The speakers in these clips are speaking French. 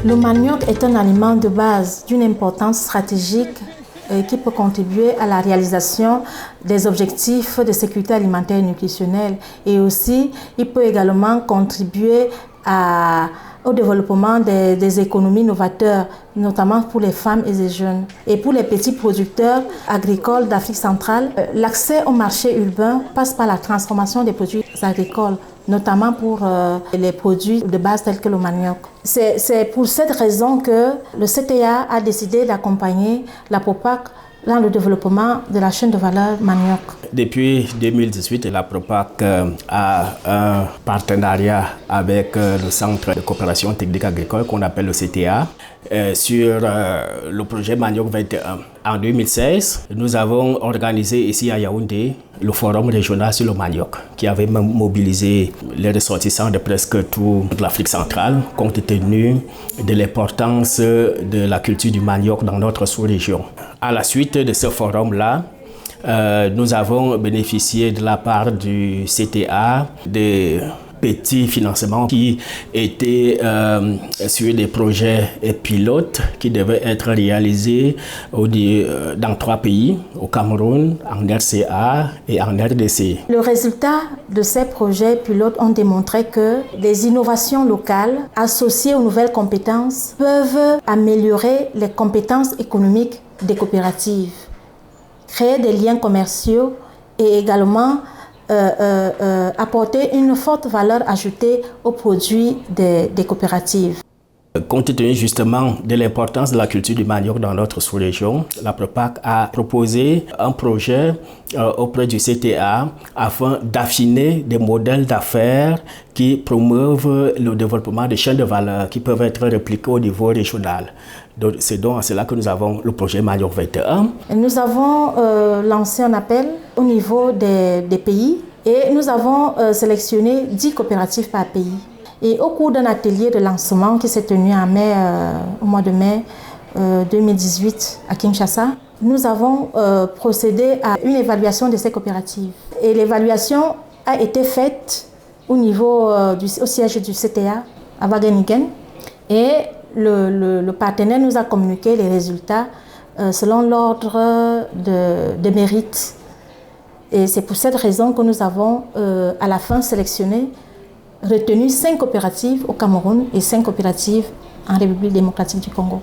Le manioc est un aliment de base d'une importance stratégique qui peut contribuer à la réalisation des objectifs de sécurité alimentaire et nutritionnelle. Et aussi, il peut également contribuer au développement des économies novateurs, notamment pour les femmes et les jeunes. Et pour les petits producteurs agricoles d'Afrique centrale, l'accès au marché urbain passe par la transformation des produits agricoles, notamment pour les produits de base tels que le manioc. C'est pour cette raison que le CTA a décidé d'accompagner la PROPAC dans le développement de la chaîne de valeur manioc. Depuis 2018, la PROPAC a un partenariat avec le Centre de coopération technique agricole qu'on appelle le CTA sur le projet Manioc 21. En 2016, nous avons organisé ici à Yaoundé le forum régional sur le manioc qui avait mobilisé les ressortissants de presque toute l'Afrique centrale compte tenu de l'importance de la culture du manioc dans notre sous-région. À la suite de ce forum-là, nous avons bénéficié de la part du CTA des petits financements qui étaient sur des projets pilotes qui devaient être réalisés dans 3 pays, au Cameroun, en RCA et en RDC. Le résultat de ces projets pilotes ont démontré que des innovations locales associées aux nouvelles compétences peuvent améliorer les compétences économiques des coopératives, créer des liens commerciaux et également apporter une forte valeur ajoutée aux produits des coopératives. Compte tenu justement de l'importance de la culture du manioc dans notre sous-région, la PROPAC a proposé un projet auprès du CTA afin d'affiner des modèles d'affaires qui promeuvent le développement de chaînes de valeur qui peuvent être répliquées au niveau régional. Donc, c'est donc à cela que nous avons le projet Manioc 21. Nous avons lancé un appel au niveau des pays et nous avons sélectionné 10 coopératives par pays. Et au cours d'un atelier de lancement qui s'est tenu au mois de mai 2018 à Kinshasa, nous avons procédé à une évaluation de ces coopératives. Et l'évaluation a été faite au siège du CTA à Wageningen. Et le partenaire nous a communiqué les résultats selon l'ordre de mérite. Et c'est pour cette raison que nous avons à la fin retenu 5 coopératives au Cameroun et 5 coopératives en République démocratique du Congo.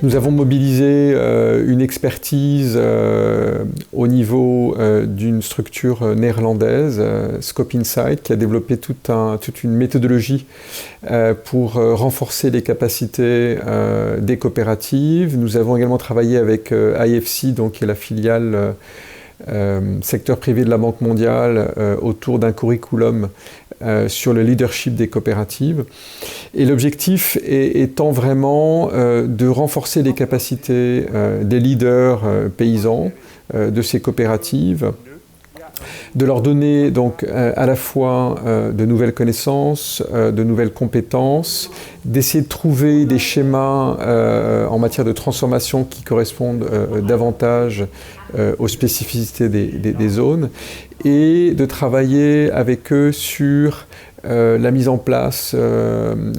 Nous avons mobilisé une expertise au niveau d'une structure néerlandaise, Scope Insight, qui a développé toute une méthodologie pour renforcer les capacités des coopératives. Nous avons également travaillé avec IFC, donc, qui est la filiale secteur privé de la Banque mondiale, autour d'un curriculum sur le leadership des coopératives. Et l'objectif étant vraiment de renforcer les capacités des leaders paysans de ces coopératives, de leur donner donc à la fois de nouvelles connaissances, de nouvelles compétences, d'essayer de trouver des schémas en matière de transformation qui correspondent davantage aux spécificités des zones, et de travailler avec eux sur la mise en place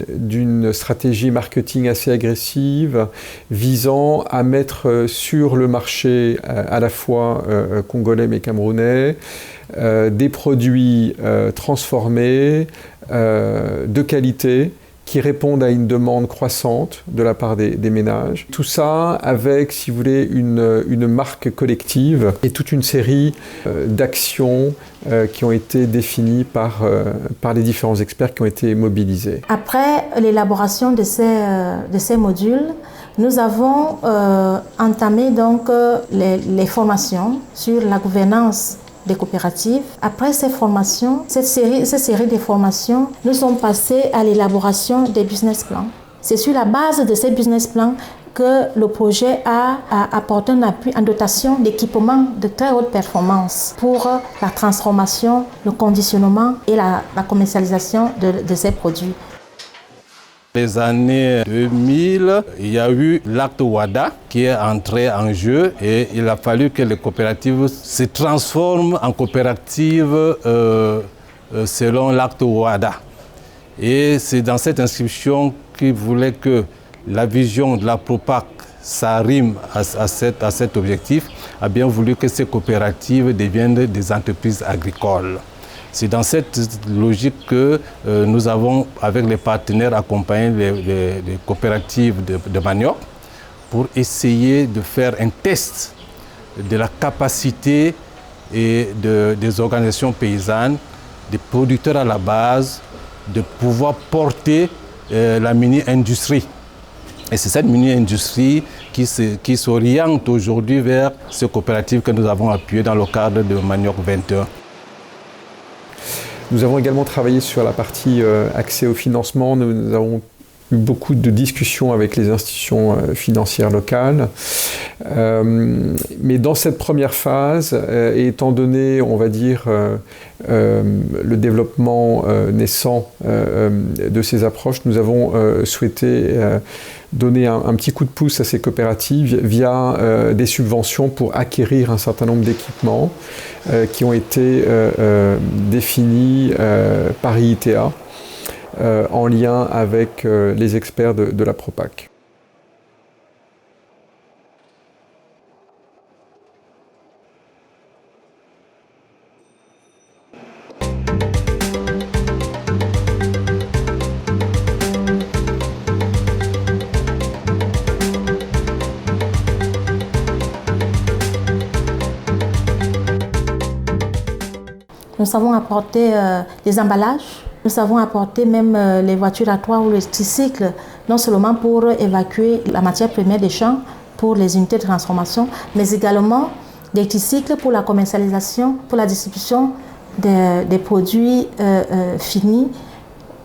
d'une stratégie marketing assez agressive visant à mettre sur le marché à la fois congolais mais camerounais des produits transformés de qualité qui répondent à une demande croissante de la part des ménages. Tout ça avec, si vous voulez, une marque collective et toute une série d'actions qui ont été définies par les différents experts qui ont été mobilisés. Après l'élaboration de ces modules, nous avons entamé donc les formations sur la gouvernance des coopératives. Après ces formations, cette série de formations, nous sommes passés à l'élaboration des business plans. C'est sur la base de ces business plans que le projet a apporté un appui en dotation d'équipements de très haute performance pour la transformation, le conditionnement et la commercialisation de ces produits. Les années 2000, il y a eu l'acte WADA qui est entré en jeu et il a fallu que les coopératives se transforment en coopératives selon l'acte WADA. Et c'est dans cette inscription qu'il voulait que la vision de la PROPAC s'arrime à cet objectif, a bien voulu que ces coopératives deviennent des entreprises agricoles. C'est dans cette logique que nous avons, avec les partenaires, accompagné les coopératives de manioc pour essayer de faire un test de la capacité des organisations paysannes, des producteurs à la base, de pouvoir porter la mini-industrie. Et c'est cette mini-industrie qui s'oriente aujourd'hui vers ces coopératives que nous avons appuyées dans le cadre de Manioc 21. Nous avons également travaillé sur la partie accès au financement. Nous avons eu beaucoup de discussions avec les institutions financières locales. Mais dans cette première phase, étant donné, on va dire, le développement naissant de ces approches, nous avons souhaité donner un petit coup de pouce à ces coopératives via des subventions pour acquérir un certain nombre d'équipements qui ont été définis par IITA en lien avec les experts de la PROPAC. Nous avons apporté des emballages, nous avons apporté même les voitures à toit ou les tricycles, non seulement pour évacuer la matière première des champs pour les unités de transformation, mais également des tricycles pour la commercialisation, pour la distribution des produits finis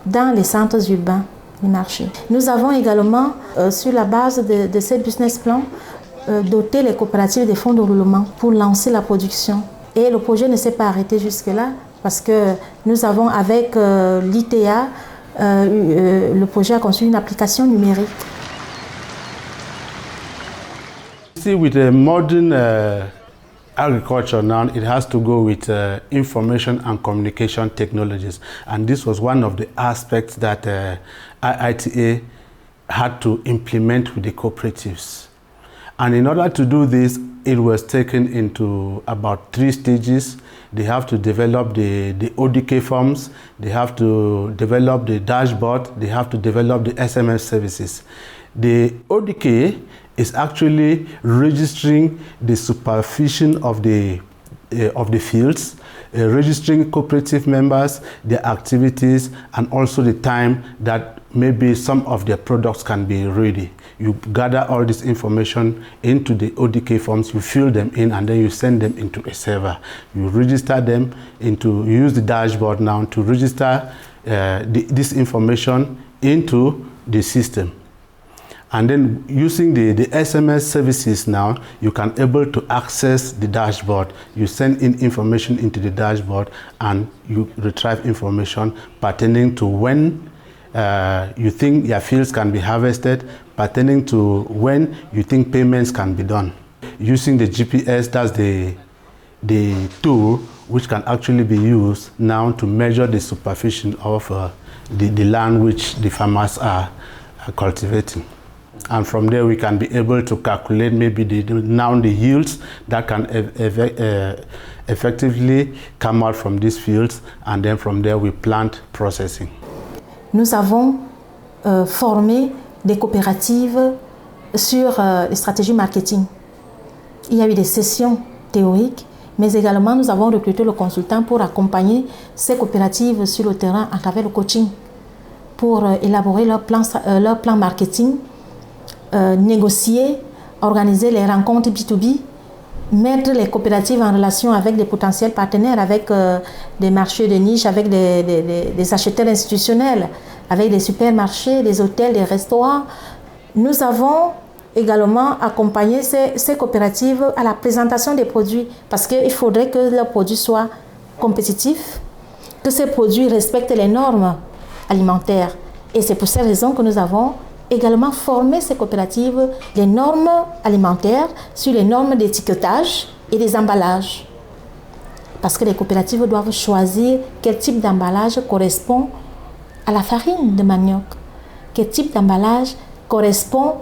dans les centres urbains, les marchés. Nous avons également, sur la base de ces business plans, doté les coopératives des fonds de roulement pour lancer la production. Et le projet ne s'est pas arrêté jusque-là parce que nous avons avec l'ITA, le projet a conçu une application numérique. See, with a modern agriculture now, it has to go with information and communication technologies. And this was one of the aspects that IITA had to implement with the cooperatives. And in order to do this, it was taken into about 3 stages. They have to develop the ODK forms, they have to develop the dashboard, they have to develop the SMS services. The ODK is actually registering the supervision of the fields, registering cooperative members, their activities, and also the time that maybe some of their products can be ready. You gather all this information into the ODK forms, you fill them in, and then you send them into a server. You register them you use the dashboard now to register this information into the system. And then using the SMS services now, you can able to access the dashboard. You send in information into the dashboard and you retrieve information pertaining to when you think your fields can be harvested, pertaining to when you think payments can be done. Using the GPS, that's the tool which can actually be used now to measure the supervision of the land which the farmers are cultivating. And from there we can be able to calculate maybe the yields that can effectively come out from these fields, and then from there we plant processing. Nous avons formé des coopératives sur les stratégies marketing. Il y a eu des sessions théoriques, mais également nous avons recruté le consultant pour accompagner ces coopératives sur le terrain à travers le coaching, pour élaborer leur plan marketing, négocier, organiser les rencontres B2B, mettre les coopératives en relation avec des potentiels partenaires, avec des marchés de niche, avec des acheteurs institutionnels, avec des supermarchés, des hôtels, des restaurants. Nous avons également accompagné ces coopératives à la présentation des produits, parce qu'il faudrait que leurs produits soient compétitifs, que ces produits respectent les normes alimentaires. Et c'est pour cette raison que nous avons également formé ces coopératives les normes alimentaires sur les normes d'étiquetage et des emballages. Parce que les coopératives doivent choisir quel type d'emballage correspond à la farine de manioc, quel type d'emballage correspond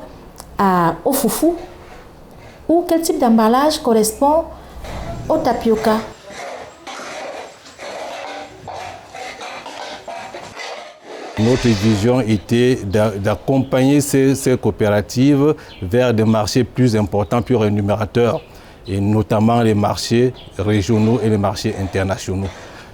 au foufou ou quel type d'emballage correspond au tapioca. Notre vision était d'accompagner ces coopératives vers des marchés plus importants, plus rémunérateurs, et notamment les marchés régionaux et les marchés internationaux.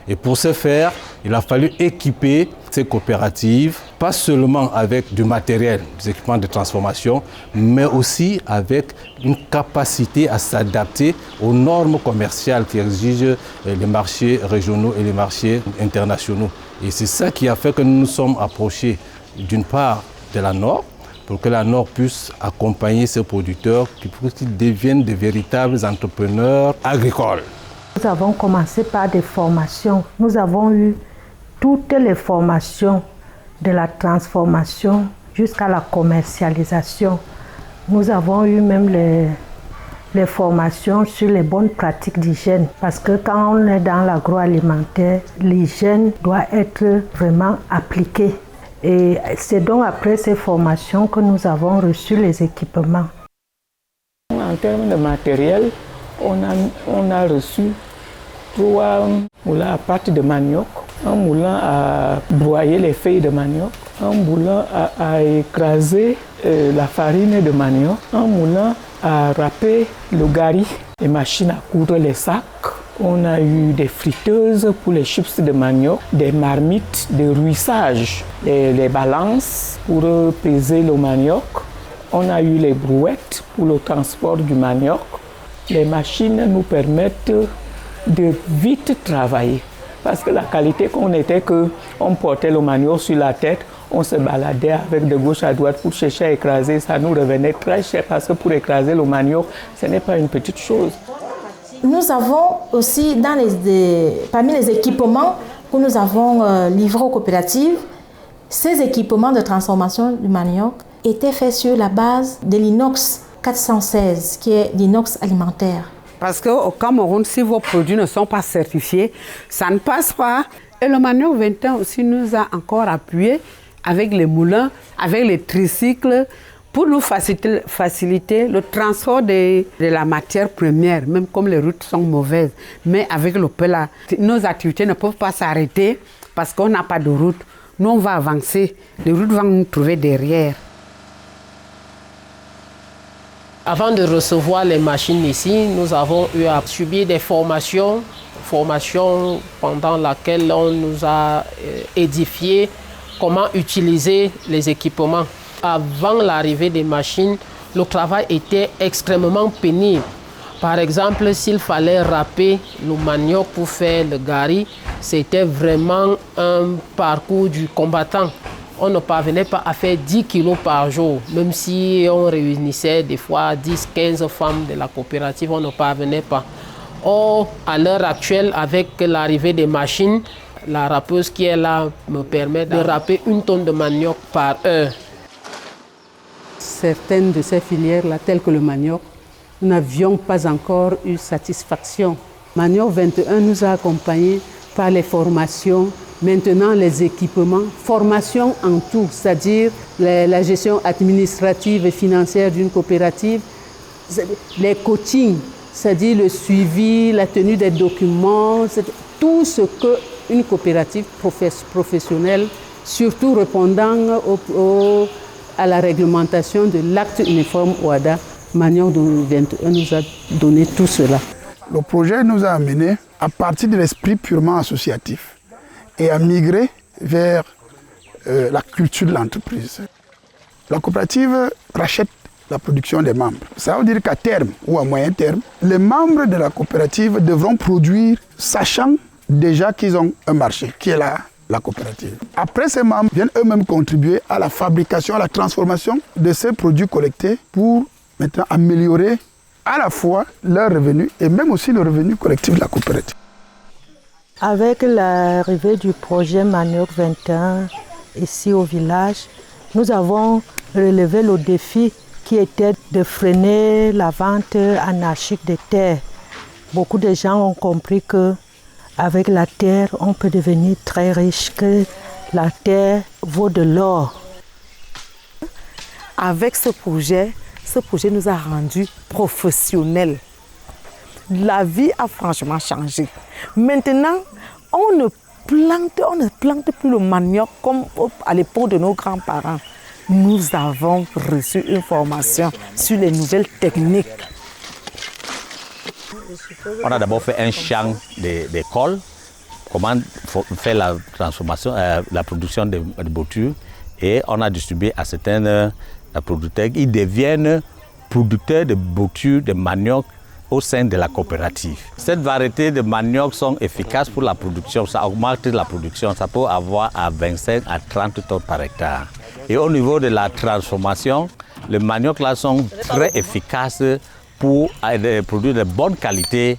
Et pour ce faire, il a fallu équiper ces coopératives, pas seulement avec du matériel, des équipements de transformation, mais aussi avec une capacité à s'adapter aux normes commerciales qui exigent les marchés régionaux et les marchés internationaux. Et c'est ça qui a fait que nous nous sommes approchés d'une part de la NOR, pour que la NOR puisse accompagner ces producteurs pour qu'ils deviennent de véritables entrepreneurs agricoles. Nous avons commencé par des formations. Nous avons eu toutes les formations de la transformation jusqu'à la commercialisation. Nous avons eu même les formations sur les bonnes pratiques d'hygiène. Parce que quand on est dans l'agroalimentaire, l'hygiène doit être vraiment appliquée. Et c'est donc après ces formations que nous avons reçu les équipements. En termes de matériel, on a reçu 3 moulins à pâte de manioc, un moulin à broyer les feuilles de manioc, un moulin à écraser la farine de manioc, un moulin à râper le gari, des machines à coudre les sacs. On a eu des friteuses pour les chips de manioc, des marmites de ruissage, les balances pour peser le manioc. On a eu les brouettes pour le transport du manioc. Les machines nous permettent de vite travailler. Parce que la qualité qu'on était, qu'on portait le manioc sur la tête, on se baladait avec de gauche à droite pour chercher à écraser. Ça nous revenait très cher parce que pour écraser le manioc, ce n'est pas une petite chose. Nous avons aussi, parmi les équipements que nous avons livrés aux coopératives, ces équipements de transformation du manioc étaient faits sur la base de l'inox 416, qui est l'inox alimentaire. Parce qu'au Cameroun, si vos produits ne sont pas certifiés, ça ne passe pas. Et le manioc 21 aussi nous a encore appuyé avec les moulins, avec les tricycles, pour nous faciliter le transport de la matière première, même comme les routes sont mauvaises. Mais avec le PELA, nos activités ne peuvent pas s'arrêter parce qu'on n'a pas de route. Nous, on va avancer. Les routes vont nous trouver derrière. Avant de recevoir les machines ici, nous avons eu à subir des formations pendant lesquelles on nous a édifié comment utiliser les équipements. Avant l'arrivée des machines, le travail était extrêmement pénible. Par exemple, s'il fallait râper le manioc pour faire le gari, c'était vraiment un parcours du combattant. On ne parvenait pas à faire 10 kilos par jour, même si on réunissait des fois 10-15 femmes de la coopérative, on ne parvenait pas. Or, à l'heure actuelle, avec l'arrivée des machines, la râpeuse qui est là me permet de râper 1 tonne de manioc par heure. Certaines de ces filières-là, telles que le manioc, nous n'avions pas encore eu satisfaction. Manioc 21 nous a accompagnés par les formations, maintenant les équipements, formation en tout, c'est-à-dire la gestion administrative et financière d'une coopérative, les coachings, c'est-à-dire le suivi, la tenue des documents, tout ce qu'une coopérative professionnelle, surtout répondant à la réglementation de l'acte uniforme OHADA, Manioc 21 nous a donné tout cela. Le projet nous a amenés à partir de l'esprit purement associatif et à migrer vers la culture de l'entreprise. La coopérative rachète la production des membres. Ça veut dire qu'à terme ou à moyen terme, les membres de la coopérative devront produire sachant déjà qu'ils ont un marché qui est là. La coopérative. Après, ces membres viennent eux-mêmes contribuer à la fabrication, à la transformation de ces produits collectés pour maintenant améliorer à la fois leurs revenus et même aussi le revenu collectif de la coopérative. Avec l'arrivée du projet Manioc 21, ici au village, nous avons relevé le défi qui était de freiner la vente anarchique des terres. Beaucoup de gens ont compris qu'avec la terre, on peut devenir très riche, que la terre vaut de l'or. Avec ce projet nous a rendus professionnels. La vie a franchement changé. Maintenant, on ne plante plus le manioc comme à l'époque de nos grands-parents. Nous avons reçu une formation sur les nouvelles techniques. On a d'abord fait un champ d'école, comment faire la transformation, la production de boutures, et on a distribué à certains producteurs qui deviennent producteurs de boutures, de manioc au sein de la coopérative. Cette variété de manioc sont efficaces pour la production, ça augmente la production, ça peut avoir à 25 à 30 tonnes par hectare. Et au niveau de la transformation, les maniocs là sont très efficaces pour produire de bonne qualité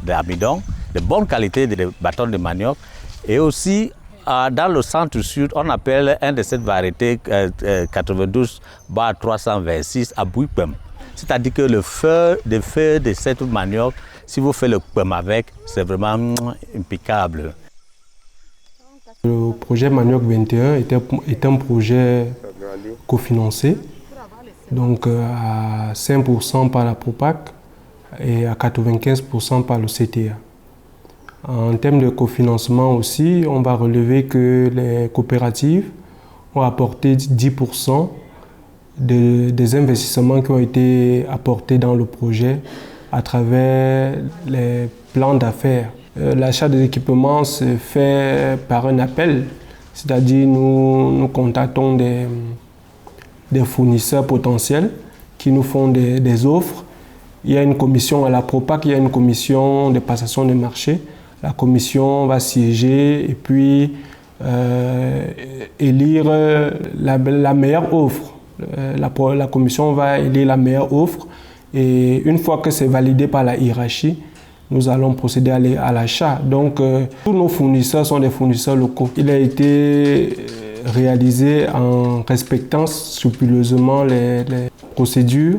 d'amidon, de bonne qualité de bâtons de manioc. Et aussi, dans le centre-sud, on appelle un de cette variété 92-326 à Bouipem. C'est-à-dire que le feu de cette manioc, si vous faites le pem avec, c'est vraiment impeccable. Le projet Manioc 21 est un projet cofinancé, donc à 5% par la Propac et à 95% par le CTA. En termes de cofinancement aussi, on va relever que les coopératives ont apporté 10% des investissements qui ont été apportés dans le projet à travers les plans d'affaires. L'achat des équipements se fait par un appel, c'est-à-dire nous contactons des fournisseurs potentiels qui nous font des offres. Il y a une commission à la Propac, il y a une commission de passation de marché. La commission va siéger et puis élire la meilleure offre. La commission va élire la meilleure offre et une fois que c'est validé par la hiérarchie, nous allons procéder à l'achat. Donc tous nos fournisseurs sont des fournisseurs locaux. Il a été réalisé en respectant scrupuleusement les procédures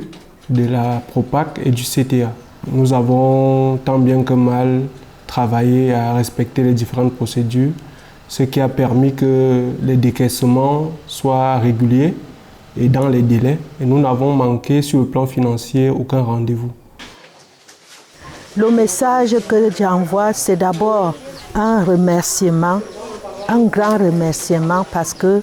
de la Propac et du CTA. Nous avons tant bien que mal travaillé à respecter les différentes procédures, ce qui a permis que les décaissements soient réguliers et dans les délais. Et nous n'avons manqué sur le plan financier aucun rendez-vous. Le message que j'envoie, c'est d'abord un remerciement, un grand remerciement parce que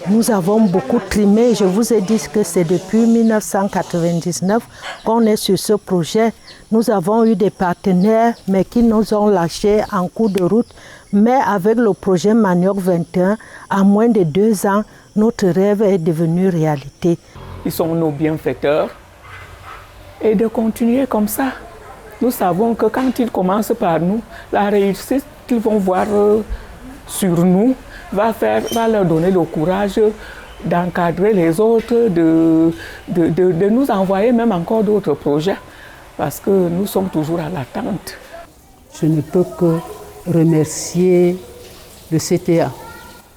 nous avons beaucoup trimé. Je vous ai dit que c'est depuis 1999 qu'on est sur ce projet. Nous avons eu des partenaires, mais qui nous ont lâchés en cours de route. Mais avec le projet Manioc 21, en moins de 2 ans, notre rêve est devenu réalité. Ils sont nos bienfaiteurs. Et de continuer comme ça. Nous savons que quand ils commencent par nous, la réussite qu'ils vont voir sur nous va leur donner le courage d'encadrer les autres, de nous envoyer même encore d'autres projets, parce que nous sommes toujours à l'attente. Je ne peux que remercier le CTA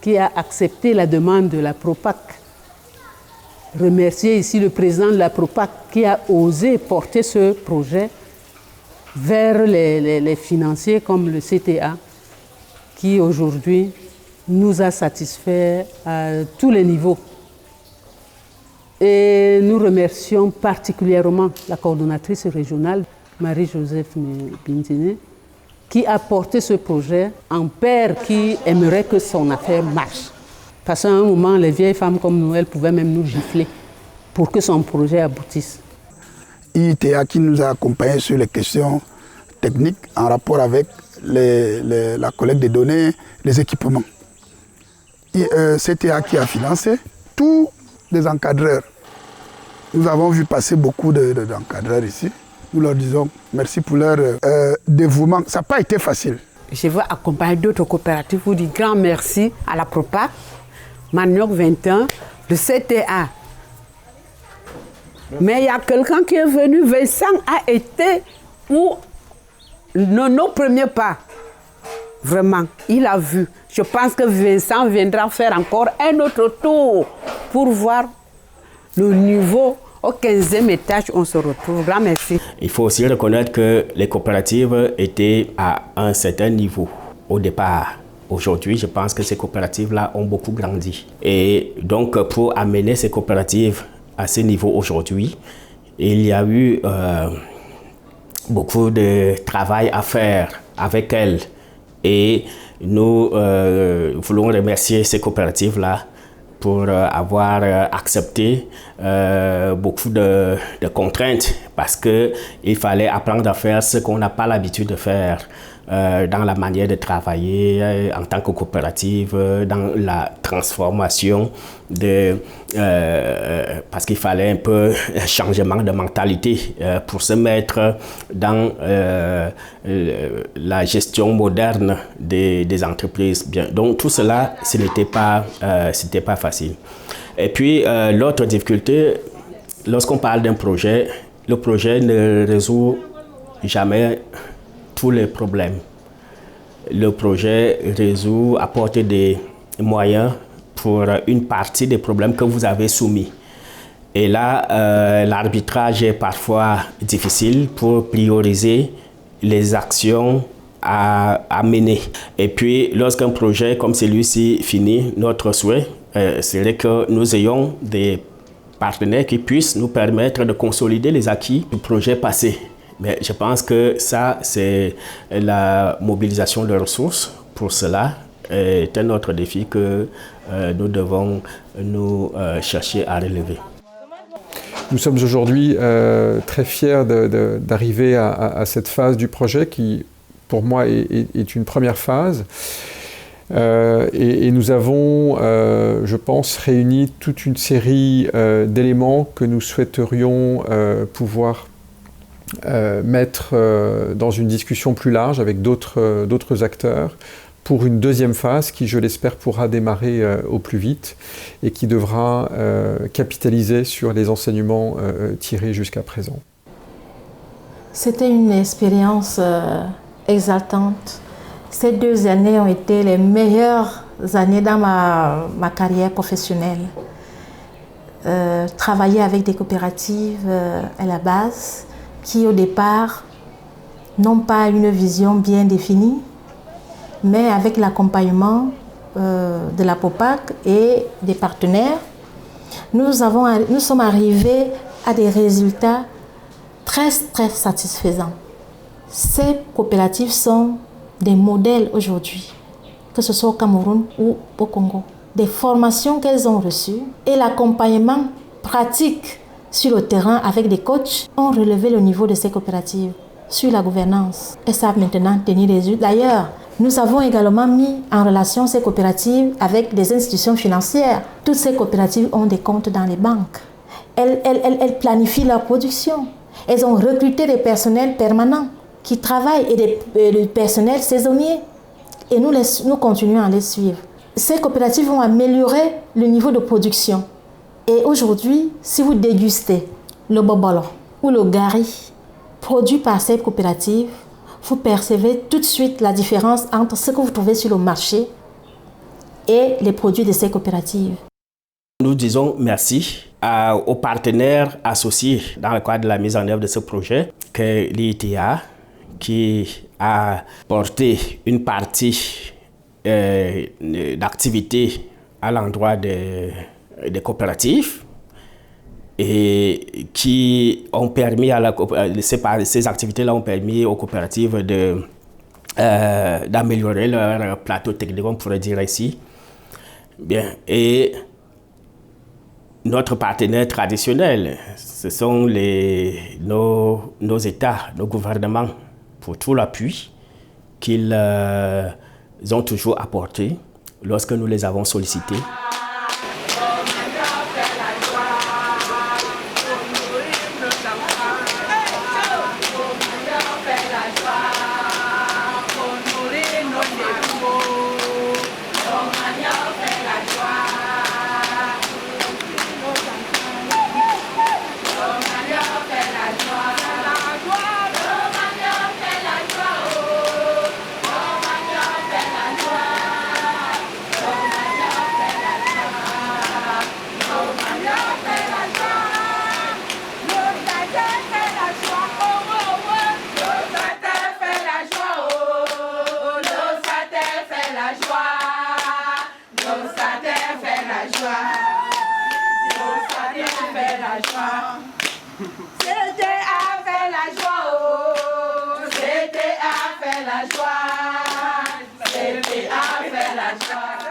qui a accepté la demande de la Propac. Remercier ici le président de la Propac qui a osé porter ce projet vers les financiers comme le CTA, qui aujourd'hui nous a satisfaits à tous les niveaux. Et nous remercions particulièrement la coordonnatrice régionale, Marie-Joseph Bintine, qui a porté ce projet en père qui aimerait que son affaire marche. Parce qu'à un moment, les vieilles femmes comme nous, elles pouvaient même nous gifler pour que son projet aboutisse. IITA qui nous a accompagnés sur les questions techniques en rapport avec la collecte des données, les équipements. CTA qui a financé tous les encadreurs. Nous avons vu passer beaucoup d'encadreurs ici. Nous leur disons merci pour leur dévouement. Ça n'a pas été facile. Je veux accompagner d'autres coopératives pour dire grand merci à la Propac, Manioc 21, le CTA. Mais il y a quelqu'un qui est venu, Vincent a été pour nos premiers pas. Vraiment, il a vu. Je pense que Vincent viendra faire encore un autre tour pour voir le niveau. Au 15e étage, on se retrouve. Grand merci. Il faut aussi reconnaître que les coopératives étaient à un certain niveau au départ. Aujourd'hui, je pense que ces coopératives-là ont beaucoup grandi. Et donc, pour amener ces coopératives à ce niveau aujourd'hui, il y a eu beaucoup de travail à faire avec elles. Et nous voulons remercier ces coopératives-là pour avoir accepté beaucoup de contraintes parce qu'il fallait apprendre à faire ce qu'on n'a pas l'habitude de faire dans la manière de travailler en tant que coopérative, dans la transformation parce qu'il fallait un peu un changement de mentalité pour se mettre dans la gestion moderne des entreprises. Bien. Donc tout cela, ce n'était pas facile. Et puis l'autre difficulté, lorsqu'on parle d'un projet, le projet ne résout jamais tous les problèmes. Le projet apporte des moyens pour une partie des problèmes que vous avez soumis. Et là, l'arbitrage est parfois difficile pour prioriser les actions à mener. Et puis, lorsqu'un projet comme celui-ci finit, notre souhait serait que nous ayons des partenaires qui puissent nous permettre de consolider les acquis du projet passé. Mais je pense que ça, c'est la mobilisation de ressources. Pour cela, est un autre défi que nous devons nous chercher à relever. Nous sommes aujourd'hui très fiers d'arriver à cette phase du projet qui, pour moi, est une première phase. Et nous avons, je pense, réuni toute une série d'éléments que nous souhaiterions pouvoir mettre dans une discussion plus large avec d'autres acteurs pour une deuxième phase qui, je l'espère, pourra démarrer au plus vite et qui devra capitaliser sur les enseignements tirés jusqu'à présent. C'était une expérience exaltante. Ces 2 années ont été les meilleures années dans ma carrière professionnelle. Travailler avec des coopératives à la base, qui au départ n'ont pas une vision bien définie, mais avec l'accompagnement de la POPAC et des partenaires, nous sommes arrivés à des résultats très satisfaisants. Ces coopératives sont des modèles aujourd'hui, que ce soit au Cameroun ou au Congo. Des formations qu'elles ont reçues et l'accompagnement pratique sur le terrain avec des coachs ont relevé le niveau de ces coopératives sur la gouvernance. Elles savent maintenant tenir les yeux. D'ailleurs, nous avons également mis en relation ces coopératives avec des institutions financières. Toutes ces coopératives ont des comptes dans les banques. Elles planifient leur production. Elles ont recruté des personnels permanents qui travaillent et des personnels saisonniers. Et nous continuons à les suivre. Ces coopératives vont améliorer le niveau de production. Et aujourd'hui, si vous dégustez le bobolo ou le gari produit par ces coopératives, vous percevez tout de suite la différence entre ce que vous trouvez sur le marché et les produits de ces coopératives. Nous disons merci aux partenaires associés dans le cadre de la mise en œuvre de ce projet, que l'ITA, qui a porté une partie d'activité à l'endroit des coopératives et qui ont permis ces activités-là ont permis aux coopératives d'améliorer leur plateau technique, on pourrait dire ici. Bien. Et notre partenaire traditionnel, ce sont nos États, nos gouvernements, pour tout l'appui qu'ils ont toujours apporté lorsque nous les avons sollicités. fait la joie. C'était à faire la joie, oh. C'était à faire la joie. C'était à faire la joie.